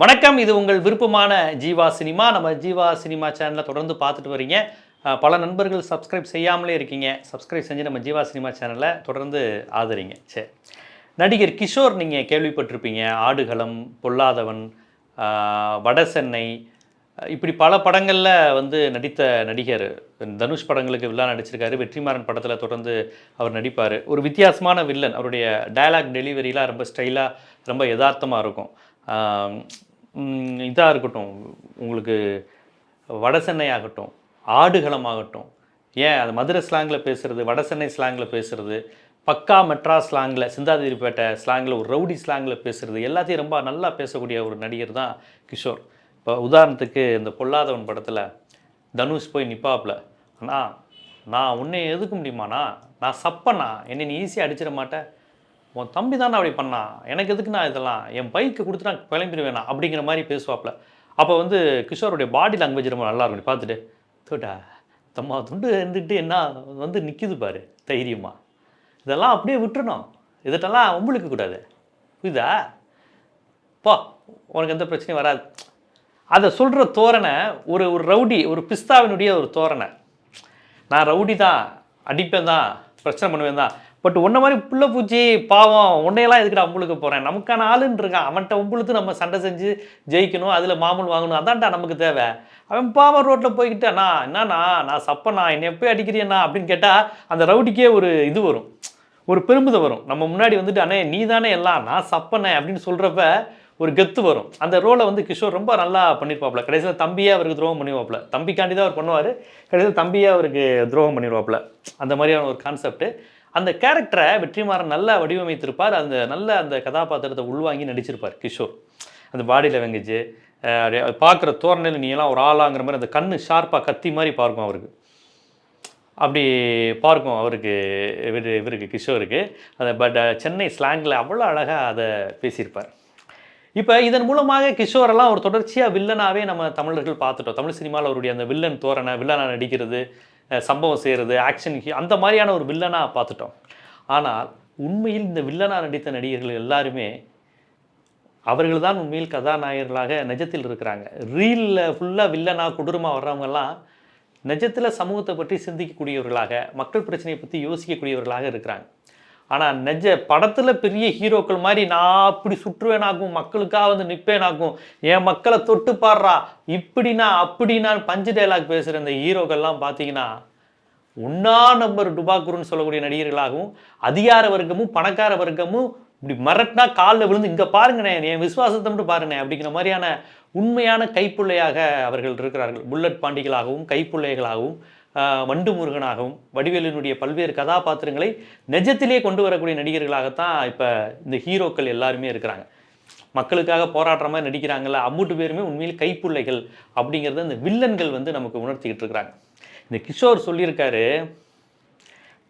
வணக்கம். இது உங்கள் விருப்பமான ஜீவா சினிமா. நம்ம ஜீவா சினிமா சேனலை தொடர்ந்து பார்த்துட்டு வரீங்க. பல நண்பர்கள் சப்ஸ்கிரைப் செய்யாமலே இருக்கீங்க. சப்ஸ்கிரைப் செஞ்சு நம்ம ஜீவா சினிமா சேனலை தொடர்ந்து ஆதரிங்க. சரி, நடிகர் கிஷோர் நீங்கள் கேள்விப்பட்டிருப்பீங்க. ஆடுகளம், பொல்லாதவன், வடசென்னை, இப்படி பல படங்களில் வந்து நடித்த நடிகர். தனுஷ் படங்களுக்கு வில்லன் நடிச்சிருக்காரு. வெற்றிமாறன் படத்தில் தொடர்ந்து அவர் நடிப்பார். ஒரு வித்தியாசமான வில்லன். அவருடைய டயலாக் டெலிவரிலாம் ரொம்ப ஸ்டைலாக, ரொம்ப யதார்த்தமாக இருக்கும். இதாக இருக்கட்டும், உங்களுக்கு வடசென்னை ஆகட்டும், ஆடுகளம் ஆகட்டும், ஏன் அது மதுரை ஸ்லாங்கில் பேசுகிறது, வடசென்னை ஸ்லாங்கில் பேசுகிறது, பக்கா மெட்ராஸ் ஸ்லாங்கில், சிந்தாதிரிப்பேட்டை ஸ்லாங்கில், ஒரு ரவுடி ஸ்லாங்கில் பேசுகிறது, எல்லாத்தையும் ரொம்ப நல்லா பேசக்கூடிய ஒரு நடிகர் தான் கிஷோர். இப்போ உதாரணத்துக்கு இந்த பொல்லாதவன் படத்தில் தனுஷ் போய் நிப்பாப்பில், அண்ணா நான் உன்னை எதுக்க முடியுமாண்ணா, நான் சப்பண்ணா, என்னை நீ ஈஸியாக அடிச்சிட மாட்டேன், உன் தம்பி தானே அப்படி பண்ணான், எனக்கு எதுக்கு நான் இதெல்லாம், என் பைக்கு கொடுத்து நான் கிளம்பிடுவேண்ணா அப்படிங்கிற மாதிரி பேசுவாப்பில். அப்போ வந்து கிஷோருடைய பாடி லாங்குவேஜ் ரொம்ப நல்லா இருக்கும். பார்த்துட்டு தோட்டா தம்மா துண்டு இருந்துட்டு என்ன வந்து நிற்கிது பாரு தைரியமாக, இதெல்லாம் அப்படியே விட்டுறணும், இதட்டெல்லாம் உங்களுக்கு கூடாது, புரியுதா, போ உனக்கு எந்த பிரச்சனையும் வராது. அதை சொல்கிற தோரணை ஒரு ஒரு ரவுடி, ஒரு பிஸ்தாவினுடைய ஒரு தோரணை. நான் ரவுடி தான், அடிப்பேன் தான், பிரச்சனை பண்ணுவேன் தான், பட் உன்ன மாதிரி புள்ள பூச்சி பாவம் உன்னையெல்லாம் எதுக்கிட்ட அம்புளுக்கு போகிறேன், நமக்கான ஆளுன்னு இருக்கான், அவன்கிட்ட உம்புளுக்கு நம்ம சண்டை செஞ்சு ஜெயிக்கணும், அதில் மாமூல் வாங்கணும், அதான்டா நமக்கு தேவை. அவன் பாவம் ரோட்டில் போய்கிட்டு அண்ணா என்னண்ணா நான் சப்பண்ணா என்னை எப்போயும் அடிக்கிறியண்ணா அப்படின்னு கேட்டால் அந்த ரவுடிக்கே ஒரு இது வரும், ஒரு பெருமிதம் வரும். நம்ம முன்னாடி வந்துட்டு அண்ணே நீ தானே எல்லாம், நான் சப்பண்ணே அப்படின்னு சொல்கிறப்ப ஒரு கெத்து வரும். அந்த ரோலை வந்து கிஷோர் ரொம்ப நல்லா பண்ணியிருப்பாப்புல. கடைசியில் தம்பியே அவருக்கு துரோகம் பண்ணிடுவாப்புல. தம்பிக்காண்டி தான் அவர் பண்ணுவார், கடைசியில் தம்பியே அவருக்கு துரோகம் பண்ணிடுவாப்புல. அந்த மாதிரியான ஒரு கான்செப்ட். அந்த கேரக்டரை வெற்றிமாறன் நல்லா வடிவமைத்திருப்பார். அந்த கதாபாத்திரத்தை உள்வாங்கி நடிச்சிருப்பார் கிஷோர். அந்த பாடி லாங்குவேஜ், பார்க்குற தோரணையில் நீ எல்லாம் ஒரு ஆளாங்கிற மாதிரி, அந்த கண்ணு ஷார்ப்பாக கத்தி மாதிரி பார்க்கும் அவருக்கு, அப்படி பார்க்கும் அவருக்கு, இவருக்கு கிஷோருக்கு. அதை பட் சென்னை ஸ்லாங்கில் அவ்வளோ அழகாக அதை பேசியிருப்பார். இப்போ இதன் மூலமாக கிஷோரெல்லாம் ஒரு தொடர்ச்சியாக வில்லனாகவே நம்ம தமிழர்கள் பார்த்துட்டோம். தமிழ் சினிமாவில் அவருடைய அந்த வில்லன் தோரணை, வில்லனாக நடிக்கிறது, சம்பவம் செய்கிறது, ஆக்ஷன், அந்த மாதிரியான ஒரு வில்லனாக பார்த்துட்டோம். ஆனால் உண்மையில் இந்த வில்லனாக நடித்த நடிகர்கள் எல்லாருமே அவர்கள் தான் உண்மையில் கதாநாயகர்களாக நிஜத்தில் இருக்கிறாங்க. ரீலில் ஃபுல்லாக வில்லனாக கொடூரமாக வர்றவங்கெல்லாம் நிஜத்தில் சமூகத்தை பற்றி சிந்திக்கக்கூடியவர்களாக, மக்கள் பிரச்சனையை பற்றி யோசிக்கக்கூடியவர்களாக இருக்கிறாங்க. ஆனால் நிஜ படத்தில் பெரிய ஹீரோக்கள் மாதிரி நான் அப்படி சுற்றுவேனாகும், மக்களுக்காக வந்து நிற்பேனாகும், என் மக்களை தொட்டு பாடுறா இப்படின்னா அப்படின்னா பஞ்சு டைலாக் பேசுகிற இந்த ஹீரோக்கள்லாம் பார்த்தீங்கன்னா உண்ணா நம்பர் டுபாக்குருன்னு சொல்லக்கூடிய நடிகர்களாகவும், அதிகார வர்க்கமும் பணக்கார வர்க்கமும் இப்படி மிரட்டினா காலில் விழுந்து இங்கே பாருங்கண்ணே என் விசுவாசத்தை மட்டும் பாருங்கண்ணே அப்படிங்கிற மாதிரியான உண்மையான கைப்புள்ளையாக அவர்கள் இருக்கிறார்கள். புல்லட் பாண்டிகளாகவும், கைப்புள்ளைகளாகவும், வண்டு முருகனாகவும், வடிவேலினுடைய பல்வேறு கதாபாத்திரங்களை நிஜத்திலே கொண்டு வரக்கூடிய நடிகர்களாகத்தான் இப்போ இந்த ஹீரோக்கள் எல்லாருமே இருக்கிறாங்க. மக்களுக்காக போராடுற மாதிரி நடிக்கிறாங்கல்ல, அம்மூட்டு பேருமே உண்மையில் கைப்புள்ளைகள் அப்படிங்கிறத இந்த வில்லன்கள் வந்து நமக்கு உணர்த்திக்கிட்டு இருக்கிறாங்க. இந்த கிஷோர் சொல்லியிருக்காரு,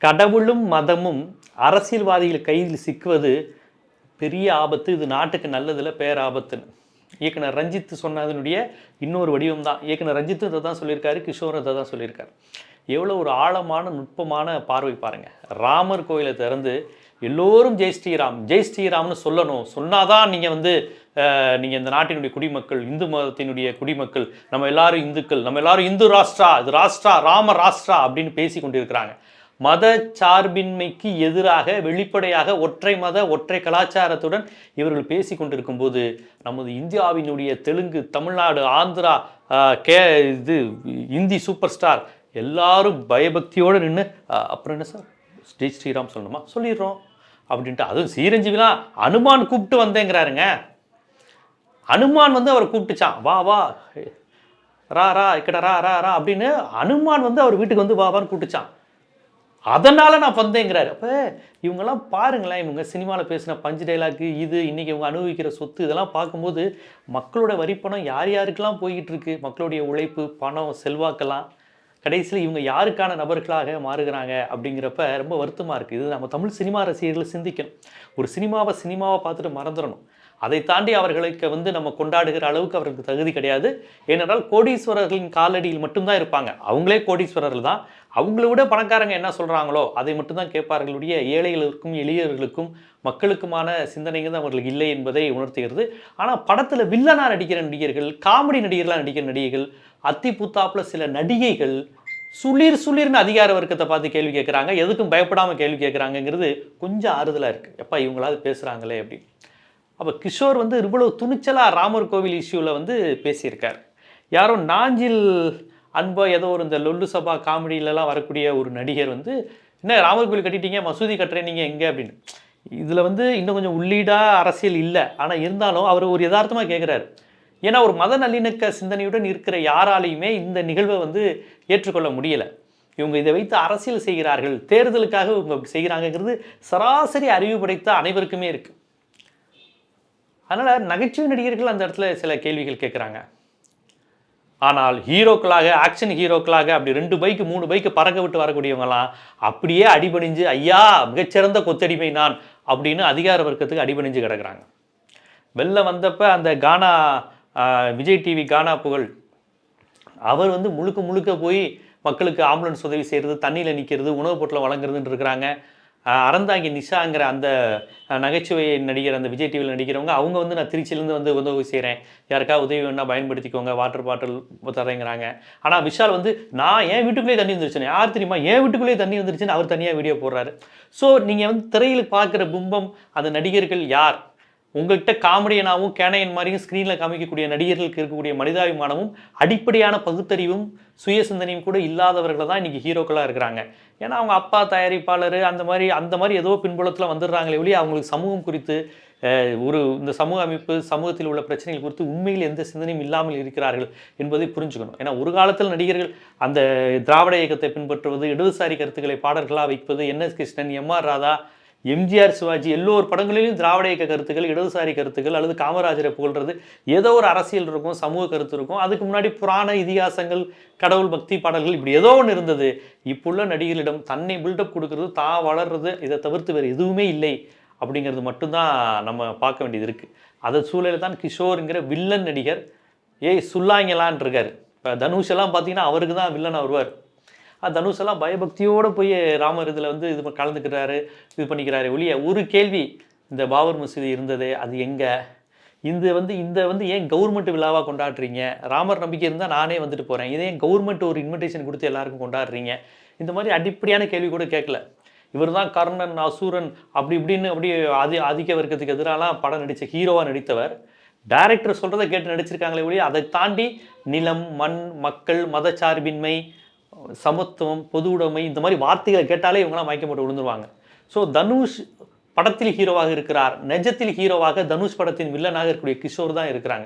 கடவுளும் மதமும் அரசியல்வாதிகள் கையில் சிக்குவது பெரிய ஆபத்து, இது நாட்டுக்கு நல்லதில் பேராபத்துன்னு இயக்குனர் ரஞ்சித் சொன்னதனுடைய இன்னொரு வடிவம் தான். இயக்குனர் ரஞ்சித்தும் இதை தான் சொல்லியிருக்காரு, கிஷோரும் இதை தான் சொல்லியிருக்காரு. எவ்வளோ ஒரு ஆழமான நுட்பமான பார்வை பாருங்கள். ராமர் கோயிலை திறந்து எல்லோரும் ஜெய் ஸ்ரீராம் ஜெய் ஸ்ரீராம்னு சொல்லணும், சொன்னாதான் நீங்கள் வந்து நீங்கள் இந்த நாட்டினுடைய குடிமக்கள், இந்து மதத்தினுடைய குடிமக்கள், நம்ம எல்லாரும் இந்துக்கள், நம்ம எல்லாரும் இந்து ராஷ்டிரா, இது ராஷ்டிரா ராம ராஷ்டிரா அப்படின்னு பேசி கொண்டிருக்கிறாங்க. மத சார்பின்மைக்கு எதிராக வெளிப்படையாக ஒற்றை மத ஒற்றை கலாச்சாரத்துடன் இவர்கள் பேசி கொண்டிருக்கும் போது நமது இந்தியாவினுடைய தெலுங்கு, தமிழ்நாடு, ஆந்திரா, இது இந்தி சூப்பர் ஸ்டார் எல்லாரும் பயபக்தியோடு நின்று அப்புறம் என்ன சார் ஜெய் ஸ்ரீராம் சொல்லணுமா, சொல்லிடுறோம் அப்படின்ட்டு. அதுவும் சீரஞ்சீவிலாம் அனுமான் கூப்பிட்டு வந்தேங்கிறாருங்க. அனுமான் வந்து அவர் கூப்பிட்டுச்சான், வா வா ரா ரா இக்கட ரா ரா ரா அப்படின்னு அனுமான் வந்து அவர் வீட்டுக்கு வந்து வாவான்னு கூப்பிட்டுச்சான். அதனால் நான் வந்தேங்கிறாரு. அப்போ இவங்கெல்லாம் பாருங்களேன், இவங்க சினிமாவில் பேசின பஞ்சு டைலாக்கு, இது இன்றைக்கி இவங்க அனுபவிக்கிற சொத்து, இதெல்லாம் பார்க்கும்போது மக்களோட வரிப்பணம் யார் யாருக்கெல்லாம் போய்கிட்டு இருக்கு, மக்களுடைய உழைப்பு, பணம், செல்வாக்கெல்லாம் கடைசியில் இவங்க யாருக்கான நபர்களாக மாறுகிறாங்க அப்படிங்கிறப்ப ரொம்ப வருத்தமாக இருக்குது. இது நம்ம தமிழ் சினிமா ரசிகர்கள் சிந்திக்கணும். ஒரு சினிமாவை பார்த்துட்டு மறந்துடணும். அதை தாண்டி அவர்களுக்கு வந்து நம்ம கொண்டாடுகிற அளவுக்கு அவருக்கு தகுதி கிடையாது. ஏனென்றால் கோடீஸ்வரர்களின் காலடியில் மட்டும்தான் இருப்பாங்க. அவங்களே கோடீஸ்வரர்கள் தான். அவங்கள விட பணக்காரங்க என்ன சொல்கிறாங்களோ அதை மட்டும்தான் கேட்பார்களுடைய ஏழைகளுக்கும் எளியவர்களுக்கும் மக்களுக்குமான சிந்தனைகள் தான் அவர்களுக்கு இல்லை என்பதை உணர்த்துகிறது. ஆனால் படத்தில் வில்லனாக நடிக்கிற நடிகர்கள், காமெடி நடிகர்களாக நடிக்கிற நடிகைகள், அத்தி பூத்தாப்பில் சில நடிகைகள் சுளிர்னு அதிகார வர்க்கத்தை பார்த்து கேள்வி கேட்குறாங்க. எதுக்கும் பயப்படாமல் கேள்வி கேட்குறாங்கங்கிறது கொஞ்சம் ஆறுதலாக இருக்குது. எப்பா இவங்களாவது பேசுகிறாங்களே அப்படின்னு. அப்போ கிஷோர் வந்து இவ்வளவு துணிச்சலாக ராமர் கோவில் இஷ்யூவில் வந்து பேசியிருக்கார். யாரோ நாஞ்சில் அன்போ ஏதோ ஒரு இந்த லொல்லு சபா காமெடியிலலாம் வரக்கூடிய ஒரு நடிகர் வந்து என்ன ராமர் கோவில் கட்டிட்டீங்க, மசூதி கட்டுறேன் நீங்கள் எங்கே அப்படின்னு. இதில் வந்து இன்னும் கொஞ்சம் உள்ளீடாக அரசியல் இல்லை. ஆனால் இருந்தாலும் அவர் ஒரு யதார்த்தமாக கேட்குறாரு. ஏன்னா ஒரு மத நல்லிணக்க சிந்தனையுடன் இருக்கிற யாராலையுமே இந்த நிகழ்வை வந்து ஏற்றுக்கொள்ள முடியலை. இவங்க இதை வைத்து அரசியல் செய்கிறார்கள், தேர்தலுக்காக இவங்க செய்கிறாங்கங்கிறது சராசரி அறிவு படைத்த அனைவருக்குமே இருக்குது. அதனால் நகைச்சுவை நடிகர்கள் அந்த இடத்துல சில கேள்விகள் கேட்குறாங்க. ஆனால் ஹீரோக்களாக, ஆக்ஷன் ஹீரோக்களாக அப்படி 2 பைக்கு 3 பைக்கு பறக்க விட்டு வரக்கூடியவங்களாம் அப்படியே அடிபணிஞ்சு ஐயா மிகச்சிறந்த கொத்தடிமை நான் அப்படின்னு அதிகார வர்க்கத்துக்கு அடிபணிஞ்சு கிடக்குறாங்க. வெளில வந்தப்போ அந்த கானா விஜய் டிவி கானா புகழ் அவர் வந்து முழுக்க போய் மக்களுக்கு ஆம்புலன்ஸ் உதவி செய்கிறது, தண்ணியில் நிற்கிறது, உணவுப் பொருட்களை வழங்குறதுன்னு இருக்கிறாங்க. அறந்தாங்கி நிஷாங்கிற அந்த நகைச்சுவை நடிகர், அந்த விஜய் டிவியில் நடிக்கிறவங்க, அவங்க வந்து நான் திருச்சியிலேருந்து வந்து உதவி செய்கிறேன், யாருக்காவது உதவி வேணால் பயன்படுத்திக்கோங்க, வாட்டர் பாட்டில் தரேங்கிறாங்க. ஆனால் விஷால் வந்து நான் என் வீட்டுக்குள்ளேயே தண்ணி வந்துருச்சுன்னு, யார் தெரியுமா என் வீட்டுக்குள்ளேயே தண்ணி வந்துருச்சுன்னு அவர் தனியாக வீடியோ போடுறாரு. ஸோ நீங்கள் வந்து திரையில் பார்க்குற பிம்பம் அந்த நடிகர்கள் யார்? உங்கள்கிட்ட காமெடியனாகவும் கேனையன் மாதிரியும் ஸ்க்ரீனில் காமிக்கக்கூடிய நடிகர்களுக்கு இருக்கக்கூடிய மனிதாபிமானமும் அடிப்படையான பகுத்தறிவும் சுய சிந்தனையும் கூட இல்லாதவர்கள் தான் இன்றைக்கி ஹீரோக்களாக இருக்கிறாங்க. ஏன்னா அவங்க அப்பா தயாரிப்பாளர் அந்த மாதிரி ஏதோ பின்புலத்தில் வந்துடுறாங்களே ஒழிய அவங்களுக்கு சமூகம் குறித்து இந்த சமூக அமைப்பு, சமூகத்தில் உள்ள பிரச்சனைகள் குறித்து உண்மையில் எந்த சிந்தனையும் இல்லாமல் இருக்கிறார்கள் என்பதை புரிஞ்சுக்கணும். ஏன்னா ஒரு காலத்தில் நடிகர்கள் அந்த திராவிட இயக்கத்தை பின்பற்றுவது, இடதுசாரி கருத்துக்களை பாடல்களாக வைப்பது, என்எஸ் கிருஷ்ணன், எம்ஆர் ராதா, எம்ஜிஆர், சிவாஜி எல்லோரு படங்களிலும் திராவிட இயக்க கருத்துக்கள், இடதுசாரி கருத்துக்கள் அல்லது காமராஜரை புகழ்றது, ஏதோ ஒரு அரசியல் இருக்கும், சமூக கருத்து இருக்கும். அதுக்கு முன்னாடி புராண இதிகாசங்கள், கடவுள் பக்தி பாடல்கள், இப்படி ஏதோ ஒன்று இருந்தது. இப்புள்ள நடிகர்களிடம் தன்னை பில்டப் கொடுக்கறது, தான் வளர்றது, இதை தவிர்த்து வேறு எதுவுமே இல்லை அப்படிங்கிறது மட்டும்தான் நம்ம பார்க்க வேண்டியது இருக்குது. அதை சூழலில் தான் கிஷோருங்கிற வில்லன் நடிகர் சுல்லாங்கலான் இருக்கார். இப்போ தனுஷ் எல்லாம் பார்த்தீங்கன்னா அவருக்கு தான் வில்லனாக வருவார். தனுஷ் எல்லாம் பயபக்தியோடு போய் ராமர் இதில் வந்து இது கலந்துக்கிறாரு, இது பண்ணிக்கிறாரு ஒழிய ஒரு கேள்வி, இந்த பாபர் மசூதி இருந்தது அது எங்கே, இந்த வந்து ஏன் கவர்மெண்ட் விழாவாக கொண்டாடுறீங்க? ராமர் நம்பிக்கை இருந்தால் நானே வந்துட்டு போகிறேன், இதே கவர்மெண்ட் ஒரு இன்விடேஷன் கொடுத்து எல்லாருக்கும் கொண்டாடுறீங்க? இந்த மாதிரி அடிப்படையான கேள்வி கூட கேட்கல. இவர் தான் கர்ணன், அசூரன், அப்படி இப்படின்னு ஆதிக்க வர்க்கத்துக்கு எதிராலாம் படம் நடித்த ஹீரோவாக நடித்தவர். டைரக்டர் சொல்கிறத கேட்டு நடிச்சிருக்காங்களே ஒழிய அதை தாண்டி நிலம், மண், மக்கள், மதச்சார்பின்மை, சமத்துவம், பொது உடைமை, இந்த மாதிரி வார்த்தைகளை கேட்டாலே இவங்களாம் மயக்கம் போட்டு விழுந்துருவாங்க. ஸோ தனுஷ் படத்தில் ஹீரோவாக இருக்கிறார், நெஜத்தில் ஹீரோவாக தனுஷ் படத்தின் வில்லனாக இருக்கக்கூடிய கிஷோர் தான் இருக்கிறாங்க.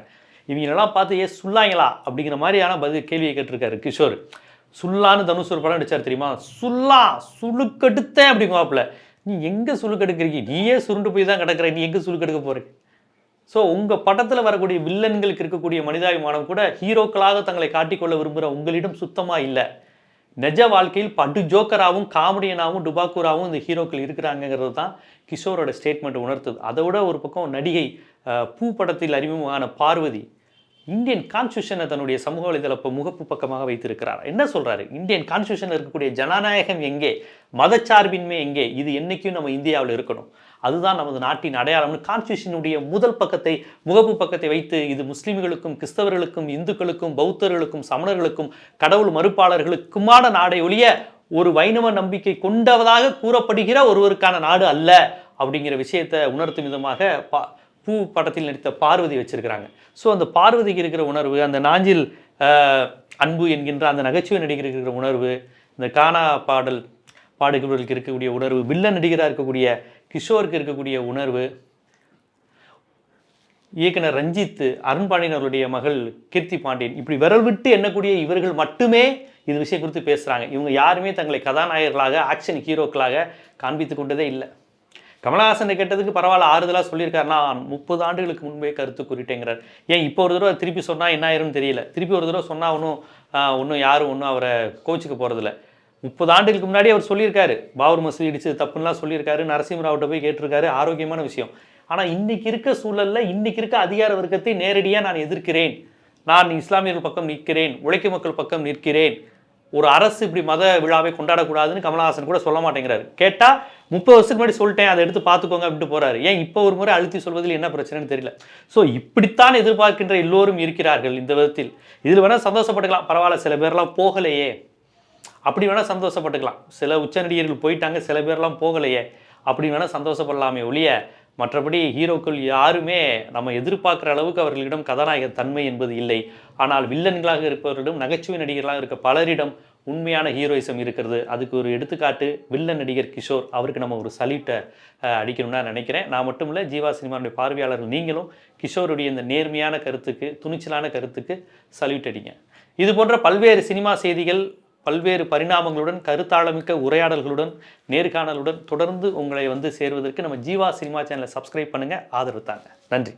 இவங்களெல்லாம் பார்த்து சுல்லாங்களா அப்படிங்கிற மாதிரியான கேள்வியை கேட்டிருக்காரு கிஷோர். சுல்லான்னு தனுஷ் ஒரு படம் நடிச்சார் தெரியுமா? சுல்லா சுழுக்கெடுத்தேன் அப்படிங்குவாப்புல. நீ எங்கே சுழுக்கெடுக்கிறீங்க? நீயே சுருண்டு போய் தான் கிடக்குற, நீ எங்கே சுழுக்கெடுக்க போகிறீங்க? ஸோ உங்கள் படத்தில் வரக்கூடிய வில்லன்களுக்கு இருக்கக்கூடிய மனிதாபிமானம் கூட ஹீரோக்களாக தங்களை காட்டிக்கொள்ள விரும்புகிற உங்களிடம் சுத்தமாக இல்லை. நிஜ வாழ்க்கையில் படு ஜோக்கராகவும் காமெடியனாகவும் டுபாக்கூராகவும் இந்த ஹீரோக்கள் இருக்கிறாங்கிறது தான் கிஷோரோட ஸ்டேட்மெண்ட் உணர்த்துது. அதை விட ஒரு பக்கம் நடிகை பூ படத்தில் அறிமுகமான பார்வதி இந்தியன் கான்ஸ்டியூஷனை தன்னுடைய சமூக வலைதள முகப்பு பக்கமாக வைத்திருக்கிறார். என்ன சொல்கிறாரு? இந்தியன் கான்ஸ்டியூஷனில் இருக்கக்கூடிய ஜனநாயகம் எங்கே, மதச்சார்பின்மை எங்கே, இது என்றைக்கும் நம்ம இந்தியாவில் இருக்கணும், அதுதான் நமது நாட்டின் அடையாளம்னு கான்ஸ்டியூஷனுடைய முதல் பக்கத்தை, முகப்பு பக்கத்தை வைத்து இது முஸ்லிம்களுக்கும், கிறிஸ்தவர்களுக்கும், இந்துக்களுக்கும், பௌத்தர்களுக்கும், சமணர்களுக்கும், கடவுள் மறுப்பாளர்களுக்குமான நாடை ஒழிய ஒரு வைணவ நம்பிக்கை கொண்டவதாக கூறப்படுகிற ஒருவருக்கான நாடு அல்ல அப்படிங்கிற விஷயத்தை உணர்த்தும் விதமாக பூ படத்தில் நடித்த பார்வதி வச்சிருக்கிறாங்க. ஸோ அந்த பார்வதிக்கு இருக்கிற உணர்வு, அந்த நாஞ்சில் அன்பு என்கின்ற அந்த நகைச்சுவை நடிகருக்கு இருக்கிற உணர்வு, இந்த கானா பாடல் பாடுகிறவர்களுக்கு இருக்கக்கூடிய உணர்வு, வில்லன் நடிகராக இருக்கக்கூடிய கிஷோருக்கு இருக்கக்கூடிய உணர்வு, இயக்குனர் ரஞ்சித், அருண்பாண்டியனருடைய மகள் கீர்த்தி பாண்டியன், இப்படி விரல் விட்டு எண்ணக்கூடிய இவர்கள் மட்டுமே இது விஷயம் குறித்து பேசுகிறாங்க. இவங்க யாருமே தங்களை கதாநாயகர்களாக, ஆக்ஷன் ஹீரோக்களாக காண்பித்து கொண்டதே இல்லை. கமலஹாசனை கேட்டதுக்கு பரவாயில்ல, ஆறுதலாக சொல்லியிருக்காரு, நான் 30 ஆண்டுகளுக்கு முன்பே கருத்து கூறிட்டேங்கிறார். ஏன் இப்போ ஒரு தடவை திருப்பி சொன்னால் என்ன ஆயிரும்னு தெரியல. திருப்பி ஒரு தடவை சொன்னால் ஒன்றும் யாரும் அவரை கோச்சுக்க போகிறதில்ல. 30 ஆண்டுகளுக்கு முன்னாடி அவர் சொல்லியிருக்காரு, பாபர் மசூதி இடிச்சது தப்புன்னெலாம் சொல்லியிருக்காரு, நரசிம்மராவ்கிட்ட போய் கேட்டிருக்காரு, ஆரோக்கியமான விஷயம். ஆனால் இன்றைக்கி இருக்க சூழலில், இன்றைக்கி இருக்க அதிகார வர்க்கத்தை நேரடியாக நான் எதிர்க்கிறேன், நான் இஸ்லாமியர்கள் பக்கம் நிற்கிறேன், உழைக்கும் மக்கள் பக்கம் நிற்கிறேன், ஒரு அரசு இப்படி மத விழாவை கொண்டாடக்கூடாதுன்னு கமலஹாசன் கூட சொல்ல மாட்டேங்கிறாரு. கேட்டால் 30 வருஷத்துக்கு முன்னாடி சொல்லிட்டேன், அதை எடுத்து பார்த்துக்கோங்க அப்படின்ட்டு போறாரு. ஏன் இப்போ ஒரு முறை அழுத்தி சொல்வதில் என்ன பிரச்சனைன்னு தெரியல. ஸோ இப்படித்தான் எதிர்பார்க்கின்ற எல்லோரும் இருக்கிறார்கள் இந்த விதத்தில். இதில் வேணால் சந்தோஷப்பட்டுக்கலாம், பரவாயில்ல சில பேர்லாம் போகலையே, அப்படி வேணால் சந்தோஷப்பட்டுக்கலாம். சில உச்ச நடிகர்கள் போயிட்டாங்க, சில பேர்லாம் போகலையே, அப்படி வேணால் சந்தோஷப்படலாமே ஒழிய, மற்றபடி ஹீரோக்கள் யாருமே நம்ம எதிர்பார்க்குற அளவுக்கு அவர்களிடம் கதாநாயக தன்மை என்பது இல்லை. ஆனால் வில்லன்களாக இருப்பவர்களிடம், நகைச்சுவை நடிகர்களாக இருக்க பலரிடம் உண்மையான ஹீரோயிசம் இருக்கிறது. அதுக்கு ஒரு எடுத்துக்காட்டு வில்லன் நடிகர் கிஷோர். அவருக்கு நம்ம ஒரு சல்யூட்டை அடிக்கணும்னு நான் நினைக்கிறேன். நான் மட்டும் இல்லை, ஜீவா சினிமாவுடைய பார்வையாளர்கள் நீங்களும் கிஷோருடைய இந்த நேர்மையான கருத்துக்கு, துணிச்சலான கருத்துக்கு சல்யூட் அடிங்க. இது போன்ற பல்வேறு சினிமா செய்திகள், பல்வேறு பரிணாமங்களுடன், கருத்தாளமிக்க உரையாடல்களுடன், நேர்காணலுடன் தொடர்ந்து உங்களை வந்து சேர்வதற்கு நம்ம ஜீவா சினிமா சேனலை சப்ஸ்கிரைப் பண்ணுங்கள், ஆதரவு தாங்க. நன்றி.